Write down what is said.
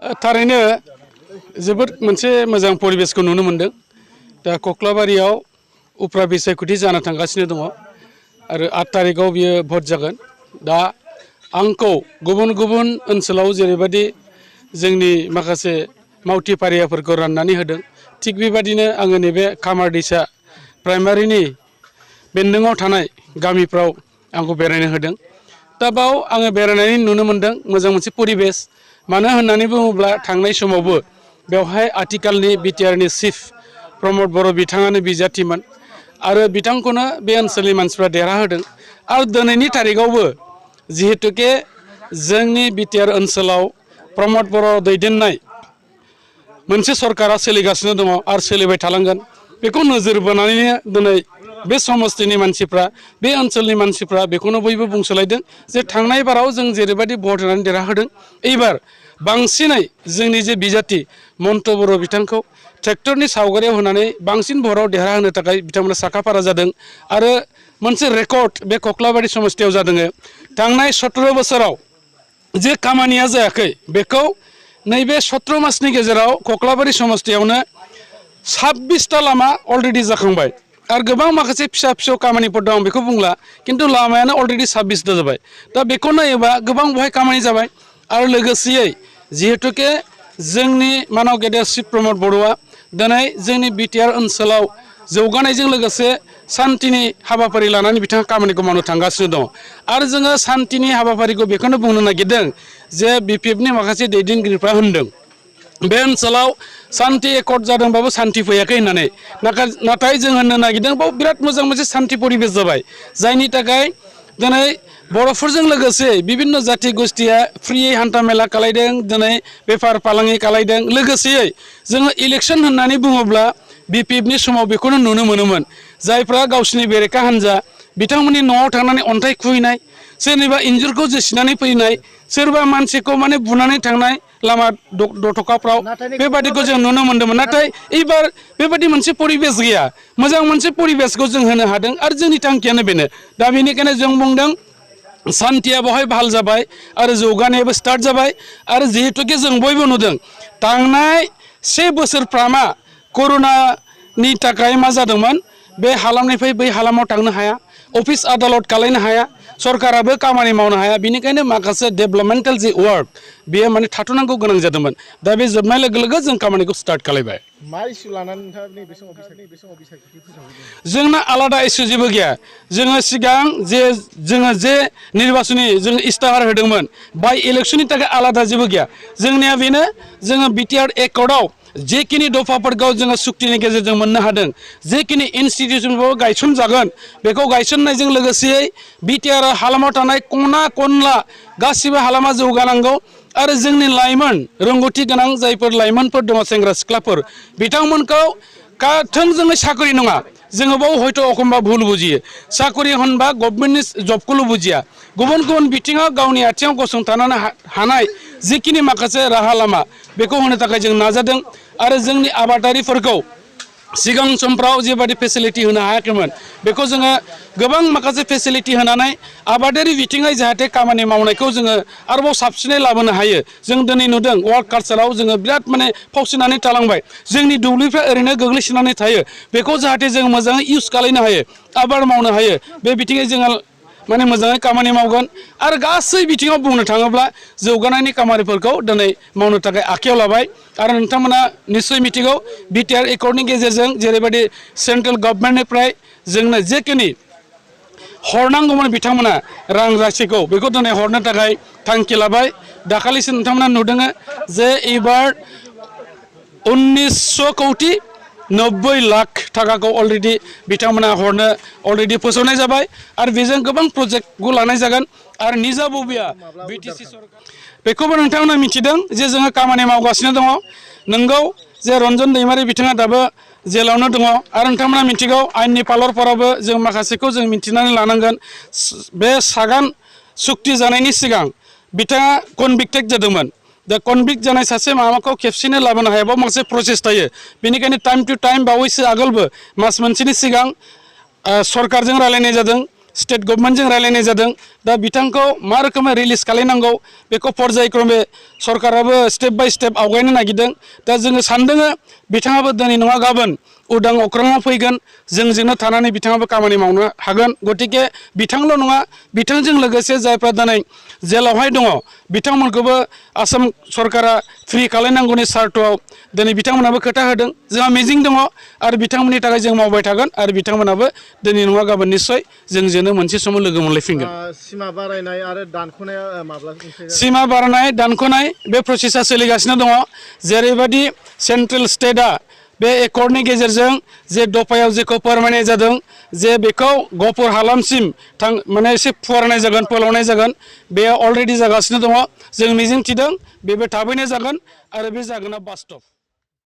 थारैनो जोबोद मोनसे मोजां परिबेसखौ नुनो मोनदों। दा कक्लाबारियाव उफ्रा बिसायख'थि जाना थांगासिनो दङ आरो 8 तारिखआव बियो भट जागोन। दा आंखौ गुबुन गुबुन ओनसोलाव जेरैबायदि जोंनि माखासे मावथि फारियाफोरखौ राननानै होदों, थिग बेबादिनो आङो नैबे खामारदैसा प्राइमारिनि बेन्दोङाव थानाय गामिफ्राव आंखौ बेरायनो होदों। दा बाव आङो बेरायनानै नुनो मोनदों मोजां मोनसे परिबेस। मानो होननानै बुङोब्ला थांनाय समावबो बेवहाय आथिखालनि बिटिआरनि चिफ प्रमद बर' बिथाङानो बिजाथिमोन आरो बिथांखौनो बे ओनसोलनि मानसिफ्रा देरहाहोदों। आरो दिनैनि तारिखआवबो जिहेतुके जोंनि बिटिआर ओनसोलाव प्रमद बर' दैदेननाय मोनसे सरकारा सोलिगासिनो दङ आरो सोलिबाय थालांगोन। बेखौ नोजोर बोनानैनो दिनै बे समस्तिनि मानसिफ्रा, बे ओनसोलनि मानसिफ्रा बेखौनो बयबो बुंसोलायदों जे थांनाय बाराव जों जेरैबायदि भट होनानै देरहाहोदों, एबार बांसिनै जोंनि जे बिजाथि मन्टु बर' बिथांखौ ट्रेक्टरनि सावगारियाव होनानै बांसिन भटआव देरहाहोनो थाखाय बिथांमोना साखाफारा जादों। आरो मोनसे रेकर्ड बे कक्लाबारि समस्तियाव जादों। थांनाय 17 बोसोराव जे खामानिया जायाखै बेखौ नैबे 17 मासनि गेजेराव कक्लाबारि समस्तियावनो 26टा लामा अलरेडि जाखांबाय आरो गोबां माखासे फिसा फिसौ खामानिफोर दं बेखौ बुंला, खिन्थु लामायानो अलरेडि 26टा जाबाय। दा बेखौ नायोबा गोबां बहाय खामानि जाबाय। आरो लोगोसेयै जिहेतुके जोंनि मानाव गेदेर चिफ प्रमद बर'आ दिनै जोंनि बिटिआर ओनसोलाव जौगानायजों लोगोसे सान्थिनि हाबाफारि लानानै बिथाङा खामानिखौ मावनो थांगासिनो दं। आरो जोङो सान्थिनि हाबाफारिखौ बेखौनो बुंनो नागिरदों जे बिपिएफनि माखासे दैदेनगिरिफ्रा होनदों बे ओनसोलाव सान्थि एकर्ड जादोंबाबो सान्थि फैयाखै होननानै। नाथाय जों होननो नागिरदों बाव बिराद मोजां मोनसे सान्थि परिबेस जाबाय, जायनि थाखाय दिनै बर'फोरजों लोगोसे बिभिन्न जाथि गोष्ठिया फ्रियै हान्था मेला खालायदों, दिनै बेफार फालांगि खालायदों। लोगोसेयै जोङो इलेक्सन होननानै बुङोब्ला बिपिएफनि समाव बेखौनो नुनो मोनोमोन, जायफ्रा गावसिनि बेरेखा हान्जा बिथांमोननि न'आव थांनानै अन्थाइ खुबैनाय, सोरनिबा इन्जुरखौ जोसिनानै फैनाय, सोरबा मानसिखौ माने बुनानै थांनाय लामा दथ'खाफ्राव, बेबादिखौ जों नुनो मोन्दोंमोन। नाथाय एबार बेबादि मोनसे परिबेस गैया, मोजां मोनसे परिबेसखौ जों होनो हादों आरो जोंनि थांखियानो बेनो। दा बेनिखायनो जों बुंदों सान्थिया बहाय बहाल जाबाय आरो जौगानायाबो स्टार्ट जाबाय। आरो जिहेतुके जों बयबो नुदों थांनाय 1 बोसोरफ्रामा कर'नानि थाखाय मा जादोंमोन, बे हालामनिफ्राय बै हालामाव थांनो हाया, अफिस आदालत खालायनो हाया, सरकाराबो खामानि मावनो हाया। बेनिखायनो माखासे डेभेलपमेन्टेल जि वार्क बेयो माने थाथ'नांगौ गोनां जादोंमोन। दा बे जोबनाय लोगो लोगो जों खामानिखौ स्टार्ट खालायबाय। मा इस्यु लानानै नोंथाङा नैबे समाव बिसायख'थि फोसावदों? जोंना आलादा इस्यु जेबो गैया। जोङो सिगां जे निर्बाचननि जों इस्ताहार होदोंमोन, बाय इलेक्सननि थाखाय आलादा जेबो गैया। जोंनिया बेनो, जोङो बिटिआर एकर्डआव जेखिनि दफाफोरखौ जोङो सुक्तिनि गेजेरजों मोननो हादों, जेखिनि इन्स्टिटिउसनखौ गायसनजागोन बेखौ गायसननायजों लोगोसेयै बिटिआर हालामाव थानाय खना खनला गासिबो हालामा जौगानांगौ। आरो जोंनि लाइमोन रोंगौथि गोनां जायफोर लाइमोनफोर दङ, सेंग्रा सिख्लाफोर, बिथांमोनखौ थोंजोङै साख्रि नङा, जोङो बाव हयथ' एखमबा भुल बुजियो, साख्रि होनबा गभर्नमेन्टनि जबखौल' बुजिया, गुबुन गुबुन बिथिङाव गावनि आथिङाव गसंथानो हानाय जिखिनि माखासे राहा लामा बेखौ होनो थाखाय जों नाजादों। आरो जोंनि आबादारिफोरखौ सिगां समफ्राव जेबादि फेसिलिटि होनो हायाखैमोन, बेखौ जोङो गोबां माखासे फेसिलिटि होनानै आबादारि बिथिङै जाहाथे खामानि मावनायखौ जोङो आरोबाव साबसिनै लाबोनो हायो। जों दिनै नुदों वार्क कालचाराव जोङो बिराद माने फावसिनानै थालांबाय। जोंनि दुब्लिफ्रा ओरैनो गोग्लैसोनानै थायो, बेखौ जाहाथे जों मोजाङै इउज खालायनो हायो, आबाद मावनो हायो, बे बिथिङै जोङो माने मोजाङै खामानि मावगोन। आरो गासै बिथिङाव बुंनो थाङोब्ला जौगानायनि खामानिफोरखौ दिनै मावनो थाखाय आखायाव लाबाय। आरो नोंथांमोना निस्सय मिथिगौ बिटिआर एकर्डनि गेजेरजों जेरैबायदि सेन्ट्रेल गभर्नमेन्टनिफ्राय जोंनो जेखिनि हरनांगौमोन बिथांमोना रां राशिखौ, बेखौ दिनै हरनो थाखाय थांखि लाबाय। दाखालिसो नोंथांमोना नुदों जे एबार 1990 लाख थाखाखौ अलरेडि बिथांमोना हरनो अलरेडि फोसावनाय जाबाय। आरो बेजों गोबां प्रजेक्टखौ लानाय जागोन। आरो निजा बबिया बिटिसि सरकार, बेखौबो नोंथांमोना मिथिदों जे जोङो खामानि मावगासिनो दङ। नोंगौ जे रन्जन दैमारि बिथाङा दाबो जेलावनो दङ। आरो नोंथांमोना मिथिगौ आइननि पालरफोरावबो जों माखासेखौ जों मिथिनानै लानांगोन। बे सागान सुक्ति जानायनि सिगां बिथाङा कनभिक्टेड जादोंमोन। दा कनभिक्ट जानाय सासे माबाखौ खेबसेनो लाबोनो हायाबा मोनसे प्रसेस थायो। बेनिखायनो टाइम टु टाइम बावैसो आगोलबो मास मोनसेनि सिगां सरकारजों रायलायनाय जादों, स्टेट गभर्नमेन्टजों रायलायनाय जादों दा बिथांखौ मा रोखोमै रिलिज खालामनांगौ बेखौ पर्यायक्रमे सरकाराबो स्टेप बाय स्टेप आवगायनो नागिरदों दा जोङो सानदों बिथाङाबो दिनै नङा गाबोन उदां अख्राङाव फैगोन जोंजोंनो थानानै बिथाङाबो खामानि मावनो हागोन गतिके बिथांल' नङा बिथांजों लोगोसे जायफ्रा दिनै जेलावहाय दङ बिथांमोनखौबो आसाम सरकारा फ्रि खालामनांगौनि सार्थआव दिनै बिथांमोनाबो खोथा होदों जोंहा मिजिं दङ आरो बिथांमोननि थाखाय जों मावबाय थागोन आरो बिथांमोनाबो दिनै नङा गाबोन निस्सय जोंजोंनो मोनसे समाव लोगो मोनलायफिनगोन सिमा बारायनाय आरो दानख'नाया माब्लानिफ्राय जागोन? सिमा बारनाय दानख'नाय बे प्रसेसा सोलिगासिनो दङ जेरैबायदि सेन्ट्रेल स्टेटआ बे एकर्डनि गेजेरजों जे दफायाव जेखौ फोरमायनाय जादों जे बेखौ गफुर हालामसिम माने एसे फुवारनाय जागोन फोलावनाय जागोन बे अलरेडि जागासिनो दङ जों मिजिं थिदों बेबो थाबैनो जागोन आरो बे जागोना बास्तब